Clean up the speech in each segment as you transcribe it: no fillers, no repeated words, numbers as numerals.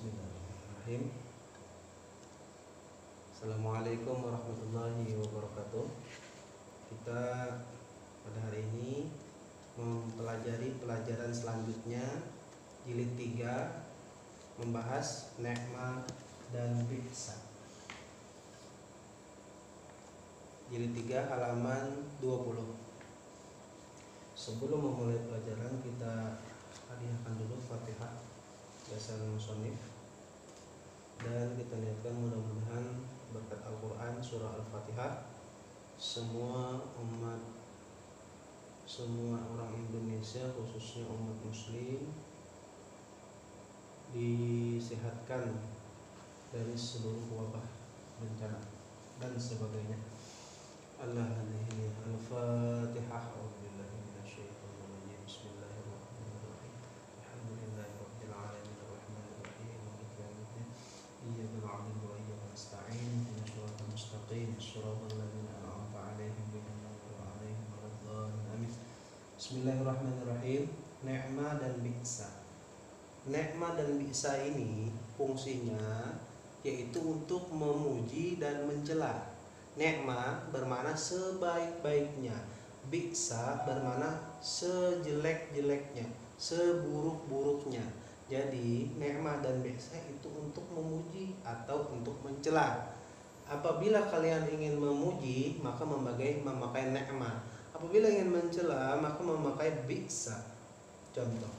Bismillahirrahmanirrahim. Assalamualaikum warahmatullahi wabarakatuh. Kita pada hari ini mempelajari pelajaran selanjutnya jilid 3, membahas ni'mah dan bi'sa. Jilid 3 halaman 20. Sebelum memulai pelajaran, kita hadiahkan dulu Fatihah biasan musonif, dan kita niatkan mudah-mudahan berkat Al-Quran surah Al-Fatihah semua orang Indonesia, khususnya umat muslim, disehatkan dari seluruh wabah, bencana dan sebagainya. Al-Fatihah. Bismillahirrahmanirrahim. Alhamdulillahirabbil alamin arrahmanirrahim maliki yaumiddin. Iyyaka na'budu wa iyyaka nasta'in ihdinas siratal mustaqim siratal ladzina an'amta 'alaihim ghairil maghdubi 'alaihim waladdallin. Amin. Bismillahirrahmanirrahim. Ni'mah dan bi'sa. Ni'mah dan bi'sa ini fungsinya yaitu untuk memuji dan mencela. Ni'mah bermakna sebaik-baiknya, bi'sa bermakna sejelek-jeleknya, seburuk-buruknya. Jadi ni'mah dan bi'sa itu untuk memuji atau untuk mencela. Apabila kalian ingin memuji, maka memakai ni'mah. Apabila ingin mencela, maka memakai bi'sa. Contoh,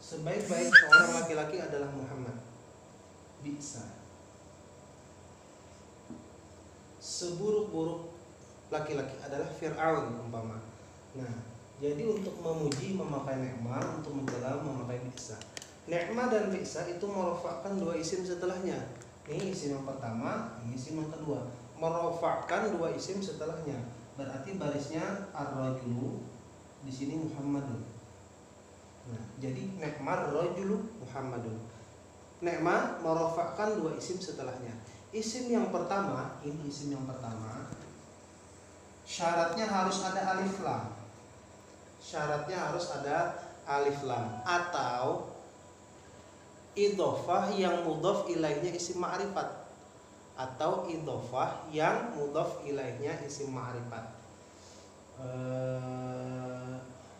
sebaik-baik seorang laki-laki adalah Muhammad. Bi'sa. Seburuk-buruk laki-laki adalah Fir'aun umpama. Nah, jadi untuk memuji memakai ni'mah, untuk mencela memakai bi'sa. Ni'mah dan bi'sa itu merofakkan dua isim setelahnya. Ini isim yang pertama, ini isim yang kedua. Merofakkan dua isim setelahnya. Berarti barisnya ar-rajulu, di sini Muhammadun. Nah, jadi ni'mar rajulu Muhammadun. Ni'mah merofakkan dua isim setelahnya. Isim yang pertama, ini isim yang pertama, syaratnya harus ada alif lam. Syaratnya harus ada alif lam atau idhofah yang mudhof ilaihnya isim ma'rifat, atau idhofah yang mudhof ilaihnya isim ma'rifat.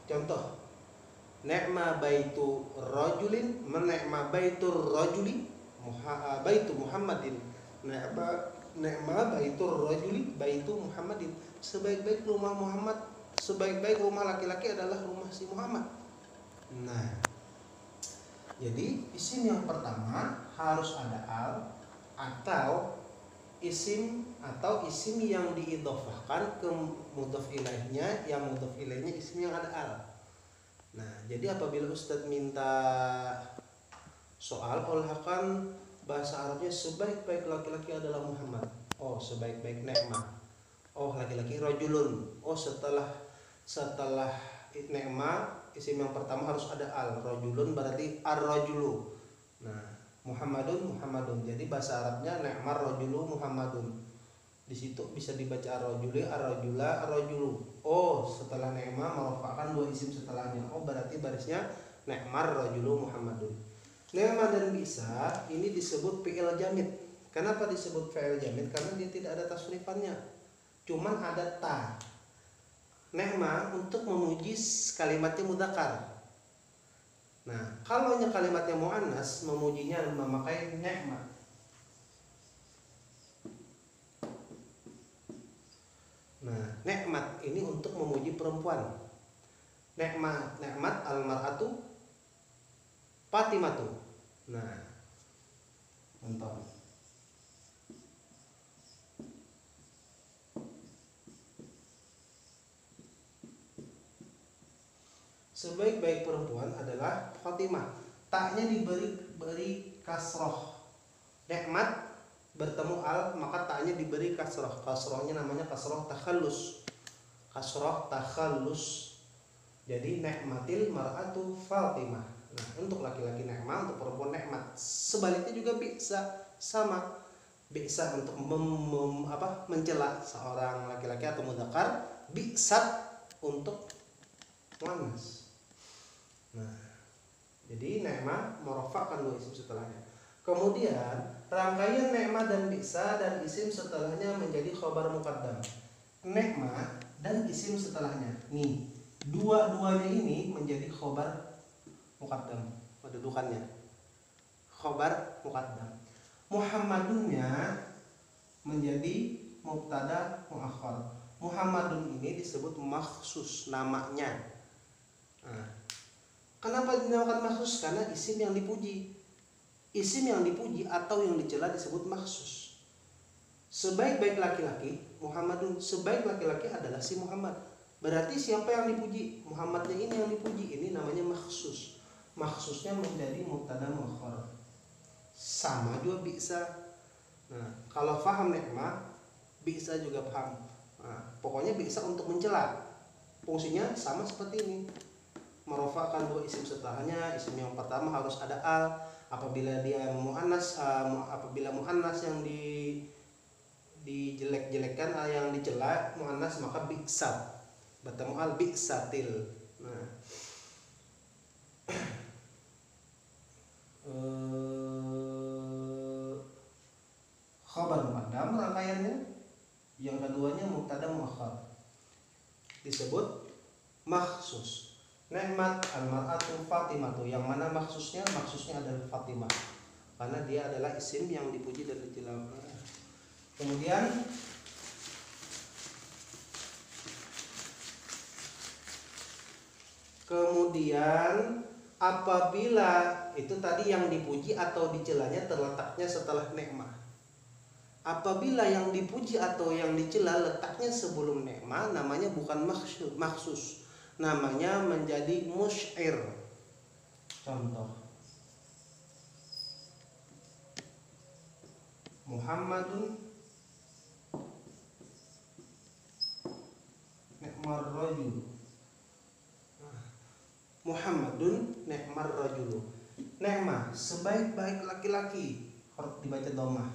Contoh, ni'ma baitu rajulin, ni'ma baitur rajuli, baitu Muhammadin. Ni'ma baitur rajuli, baitu Muhammadin. Sebaik-baik rumah Muhammad, sebaik-baik rumah laki-laki adalah rumah si Muhammad. Nah, jadi isim yang pertama harus ada al atau isim yang diidhofahkan ke mudhof ilaihnya, yang mudhof ilaihnya isim yang ada al. Nah, jadi apabila Ustadz minta soal, olahkan bahasa Arabnya sebaik-baik laki-laki adalah Muhammad. Oh, sebaik-baik ni'mah. Oh, laki-laki rajulun. Oh, setelah ni'mah isim yang pertama harus ada al. Rajulun berarti ar-rajulu. Nah, Muhammadun. Jadi bahasa Arabnya ni'mar rajulu Muhammadun. Di situ bisa dibaca ar-rajuli, ar-rajula, ar-rajulu. Oh, setelah ni'mah merofakkan dua isim setelahnya. Oh, berarti barisnya ni'mar rajulu Muhammadun. Ni'mah dan bi'sa ini disebut fi'il jamid. Kenapa disebut fi'il jamid? Karena dia tidak ada tasrifannya, cuman ada ta. Ni'mah untuk memuji kalimatnya mudzakkar. Nah, kalau kalimatnya muannas, memujinya memakai ni'mah. Nah, nikmat ini untuk memuji perempuan. Nikmat al-mar'atu Fatimatu. Nah, contoh, sebaik-baik perempuan adalah Fatimah. Taknya diberi kasroh. Nikmat bertemu al, maka taknya diberi kasroh. Kasrohnya namanya kasroh takhallus. Jadi nikmatil mar'atu Fatimah. Nah, untuk laki-laki nikmat, untuk perempuan nikmat. Sebaliknya juga bisa sama. Bi'sa untuk mencela seorang laki-laki atau mudzakkar, bi'sat untuk muannas. Nah, jadi ni'mah merofakkan dua isim setelahnya. Kemudian rangkaian ni'mah dan bi'sa dan isim setelahnya menjadi khobar muqaddam. Ni'mah dan isim setelahnya. Nih, dua-duanya ini menjadi khobar muqaddam. Kedudukannya khobar muqaddam. Muhammadunnya menjadi mubtada muakhar. Muhammadun ini disebut makhsus, namanya. Nah, kenapa dinamakan makhsus? Karena isim yang dipuji. Isim yang dipuji atau yang dicela disebut makhsus. Sebaik-baik laki-laki, Muhammadun, sebaik laki-laki adalah si Muhammad. Berarti siapa yang dipuji? Muhammadnya ini yang dipuji. Ini namanya makhsus. Makhsusnya menjadi mubtada muakhar. Sama juga bi'sa. Nah, kalau paham ni'mah, bi'sa juga paham. Nah, pokoknya bi'sa untuk mencela. Fungsinya sama seperti ini. Merofakkan dua isim setelahnya. Isim yang pertama harus ada al. Apabila dia muannas, apabila muannas yang dijelek-jelekkan, yang dicela muannas, maka bi'sa. Bertemu al bi'satil. Nah, khabar muqaddam rangkaiannya, yang keduanya mubtada muakhar, disebut makhsus. Ni'mat al-mar'atu Fatimatu, yang mana makhsusnya adalah Fatimah karena dia adalah isim yang dipuji dan dicela. Kemudian apabila itu tadi yang dipuji atau dicelanya terletaknya setelah ni'mah. Apabila yang dipuji atau yang dicela letaknya sebelum ni'mah, namanya bukan makhsus, namanya menjadi musy'ir. Contoh, Muhammadun ni'mar rajul. Muhammadun ni'mar rajulu. Ni'mah, sebaik-baik laki-laki, harus dibaca dhammah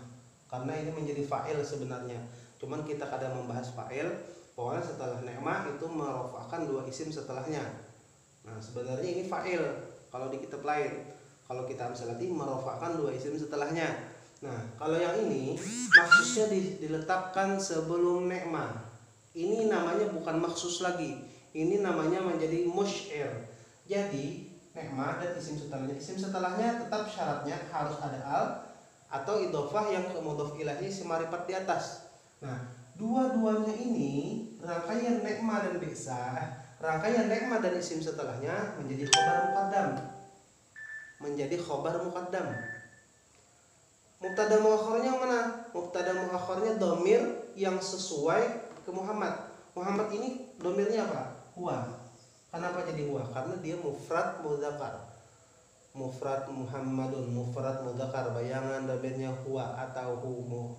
karena ini menjadi fa'il sebenarnya. Cuman kita kadang membahas fa'il, pokoknya setelah ni'mah itu merofakkan dua isim setelahnya. Nah, sebenarnya ini fa'il kalau di kitab lain. Kalau kita amsalati merofakkan dua isim setelahnya. Nah, kalau yang ini maksudnya diletakkan sebelum ni'mah. Ini namanya bukan maksus lagi. Ini namanya menjadi musy'ir. Jadi ni'mah dan isim setelahnya tetap syaratnya harus ada al atau idhofah yang ke mudhof ilahi si marifat di atas. Nah, dua-duanya ini rangkaian ni'mah dan bi'sa, rangkaian ni'mah dan isim setelahnya menjadi khobar muqaddam. Mubtada muakhirnya mana? Mubtada muakhirnya dhamir yang sesuai ke Muhammad. Muhammad ini dhamirnya apa? Huwa. Kenapa jadi huwa? Karena dia mufrad mudzakkar. Mufrad Muhammadun, mufrad mudzakkar, bayangan dhamirnya huwa atau hu.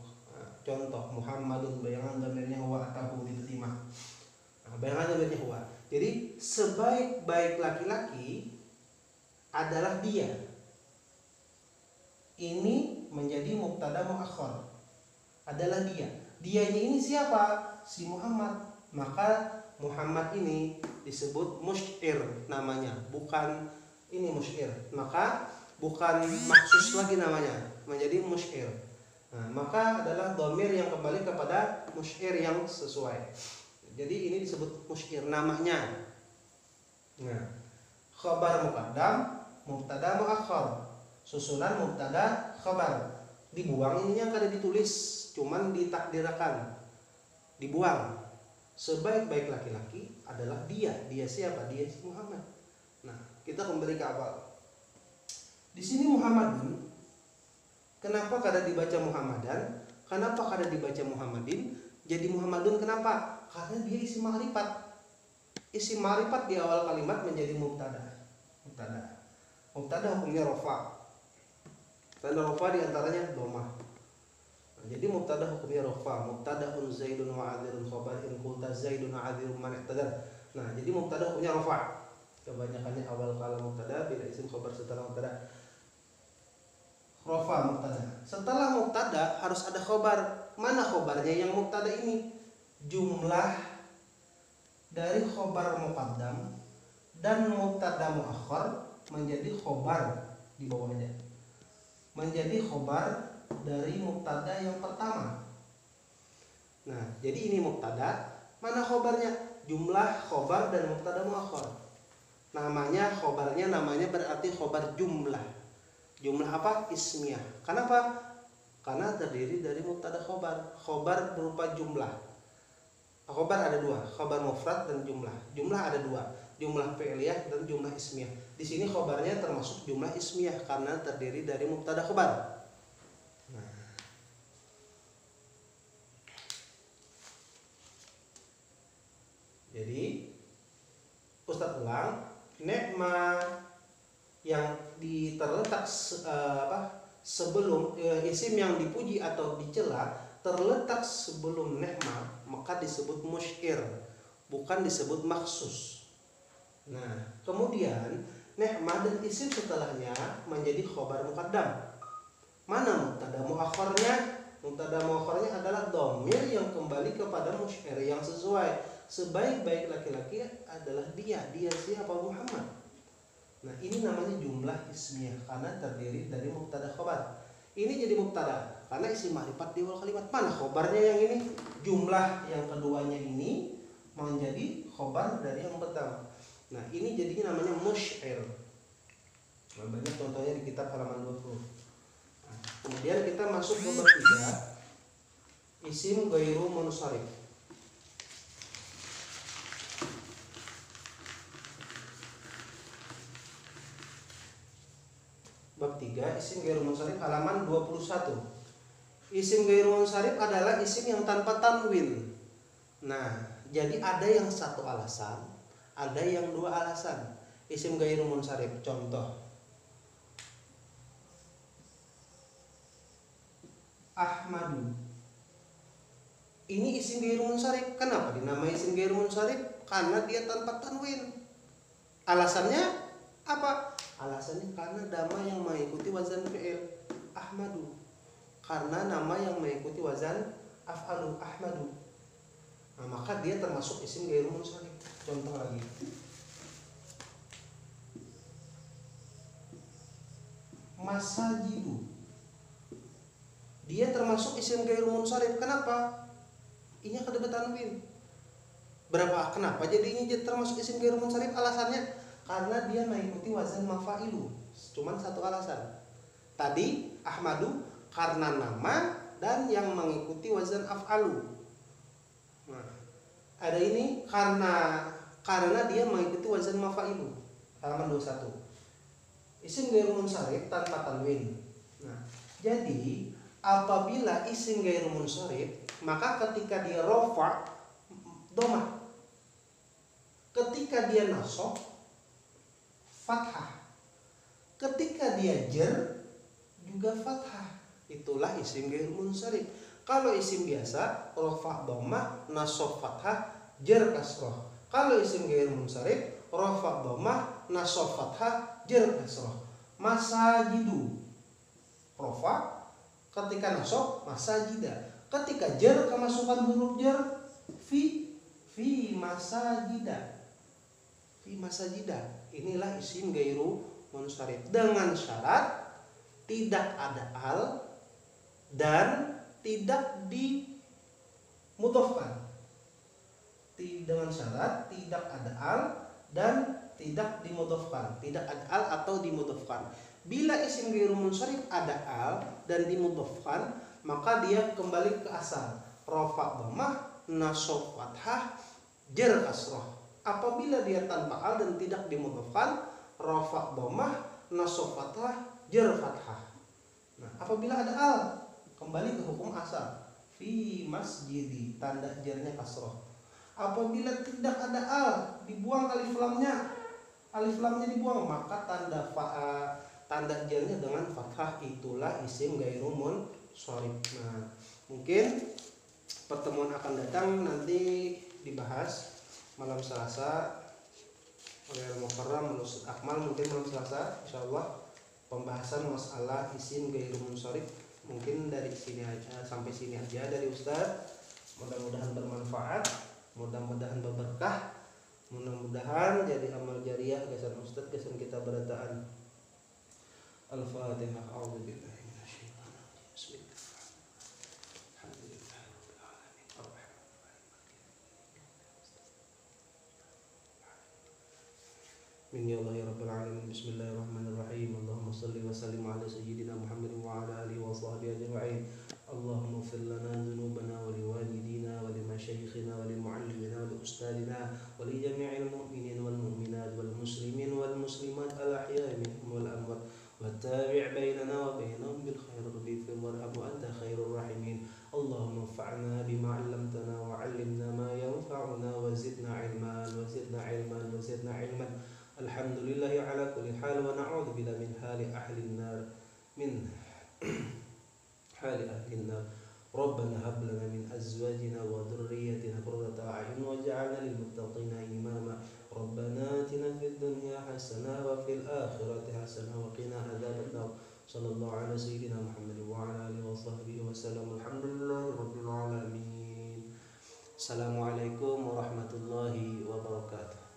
Contoh Muhammadun, bayangan dhamirnya huwa atau hu diterima. Bayangan dhamirnya huwa. Jadi sebaik-baik laki-laki adalah dia. Ini menjadi mubtada muakhar. Adalah dia. Dianya ini siapa? Si Muhammad. Maka Muhammad ini disebut musy'ir namanya, bukan ini musy'ir. Maka bukan maksus lagi namanya, menjadi musy'ir. Nah, maka adalah dhamir yang kembali kepada musy'ir yang sesuai. Jadi ini disebut musy'ir namanya. Nah, khabar muqaddam, mubtada muakhar, susunan mubtada khabar. Dibuang ininya kada ditulis, cuman ditakdirkan. Dibuang. Sebaik-baik laki-laki adalah dia. Dia siapa? Dia si Muhammad. Nah, kita kembali ke awal. Di sini Muhammadun, kenapa kada dibaca Muhammadan? Kenapa kada dibaca Muhammadin? Jadi Muhammadun kenapa? Karena dia isim ma'rifat. Isim ma'rifat di awal kalimat menjadi mubtada. Mubtada hukumnya rafa. Tanda rafa di antaranya dhammah. Jadi mubtada hukumnya rafa. Mubtadaun Zaidun wa 'adirun khabar in qulta Zaidun 'adirun man i'tadar. Nah, jadi mubtada hukumnya rafa. Kebanyakannya awal kala mubtada bila isim khabar setelah mubtada. Rofa mubtada. Setelah mubtada harus ada khobar. Mana khobarnya yang mubtada ini? Jumlah dari khobar muqaddam dan mubtada muakhar menjadi khobar di bawahnya. Menjadi khobar dari mubtada yang pertama. Nah, jadi ini mubtada. Mana khobarnya? Jumlah khobar dan mubtada muakhar. Namanya khobarnya namanya berarti khobar jumlah. Jumlah apa? Ismiyah. Kenapa? Karena terdiri dari mubtada khobar. Khobar berupa jumlah. Khobar ada dua, khobar mufrad dan jumlah. Jumlah ada dua, jumlah fi'liyah dan jumlah ismiyah. Di sini khobarnya termasuk jumlah ismiyah karena terdiri dari mubtada khobar. Jadi Ustadz ulang, ni'ma yang terletak sebelum isim yang dipuji atau dicela terletak sebelum ni'ma maka disebut musy'ir, bukan disebut maksus. Nah, kemudian ni'ma dan isim setelahnya menjadi khobar muqaddam. Mana mubtada muakhirnya? Mubtada muakhirnya adalah dhamir yang kembali kepada musy'ir yang sesuai. Sebaik-baik laki-laki adalah dia siapa? Muhammad. Nah, ini namanya jumlah ismiyah karena terdiri dari mubtada khobar. Ini jadi mubtada karena isim ma'rifat di awal kalimat. Mana khobarnya yang ini? Jumlah yang keduanya ini menjadi khobar dari yang pertama. Nah, ini jadinya namanya musy'ir. Nah, banyak contohnya di kitab halaman 20. Nah, kemudian kita masuk ke bab 3, isim ghairu munsharif. Bab 3, isim ghairu munsharif, halaman 21. Isim ghairu munsharif adalah isim yang tanpa tanwin. Nah, jadi ada yang satu alasan, ada yang dua alasan. Isim ghairu munsharif, contoh Ahmadu. Ini isim ghairu munsharif. Kenapa dinamai isim ghairu munsharif? Karena dia tanpa tanwin. Alasannya apa? Alasannya karena nama yang mengikuti wazan fi'il Ahmadu. Karena nama yang mengikuti wazan af'alu Ahmadu. Nah, maka dia termasuk isim ghairu munsharif. Contoh lagi. Masajidu. Dia termasuk isim ghairu munsharif. Kenapa? Ini kada tanwin. Kenapa jadinya termasuk isim ghairu munsharif? Alasannya karena dia mengikuti wazan mafa'ilu. Cuman satu alasan. Tadi Ahmadu karena nama dan yang mengikuti wazan af'alu. Nah, ada ini karena dia mengikuti wazan mafa'ilu. Halaman 21. Isim ghairu munsharif tanpa tanwin. Nah, jadi apabila isim ghairu munsharif, maka ketika dia rafa dhammah. Ketika dia nasab fathah. Ketika dia jar juga fathah. Itulah isim ghairu munsharif. Kalau isim biasa rafa dhammah, nasab fathah, jar kasrah. Kalau isim ghairu munsharif rafa dhammah, nasab fathah, jar kasrah. Masajidu rafa, ketika nasab masajida. Ketika jar kemasukan huruf jar fi masajida. Fi masajida. Inilah isim ghairu munsharif dengan syarat tidak ada al dan tidak dimudhofkan. Dengan syarat tidak ada al dan tidak dimudhofkan. Tidak ada al atau dimudhofkan. Bila isim ghairu munsharif ada al dan dimudhofkan, maka dia kembali ke asal. Rafa dhammah, nasab fathah, jar kasrah. Apabila dia tanpa al dan tidak dimudhofkan, rafa dhammah, nasab fathah, jar fathah. Nah, apabila ada al, kembali ke hukum asal. Fi masjidi, tanda jarnya kasrah. Apabila tidak ada al, dibuang alif lamnya. Alif lamnya dibuang, maka tanda jarnya dengan fathah. Itulah isim ghairu munsharif. Nah, mungkin pertemuan akan datang nanti dibahas malam Selasa oleh Al-Mukarram Ustaz Akmal, mungkin malam Selasa insyaallah pembahasan masalah isim ghairu munsharif mungkin dari sini aja, sampai sini aja dari Ustadz. Mudah-mudahan bermanfaat, mudah-mudahan berberkah, mudah-mudahan jadi amal jariah gasan Ustadz, gasan kita berataan. Al-Fatihah. A'udzubillahi minasyaitonir rajim. Bismillah. Alhamdulillahirabbil alamin. Min ya Allah ya Rabbil alamin. Bismillahirrahmanirrahim. Allahumma salli wa sallim ala sayyidina Muhammadin wa ala alihi wa sahbihi ajma'in. Allahumma ighfir lana dhunubana wa liwalidina wa limashayikhina wa limuallimina wa liustadina wa li jami'il mu'minin wal mu'minat wal muslimin wal muslimat al ahya'i minhum wal amwat wa tabi' bainana wa bainahum bil khair rabbi fir warham wa anta khairur rahimin. Allahumma anfa'na bima 'allamtana wa 'allimna ma yanfa'una wa zidna 'ilman wa zidna 'ilman wa zidna 'ilman. Alhamdulillahi ala kulli hal wa na'udzu billahi min hali ahli an-nar min hali ahli an-nar. Rabbana hab lana min azwajina wa dhurriyyatina qurrata a'yun waj'alna lil muttaqina imama. Rabbana atina fid dunya hasanah wa fil akhirati hasanah wa qina adzaban nar. Sallallahu ala sayyidina Muhammad wa ala alihi wa sahbihi wa sallam. Alhamdulillahi rabbil alamin. Assalamualaikum warahmatullahi wabarakatuh.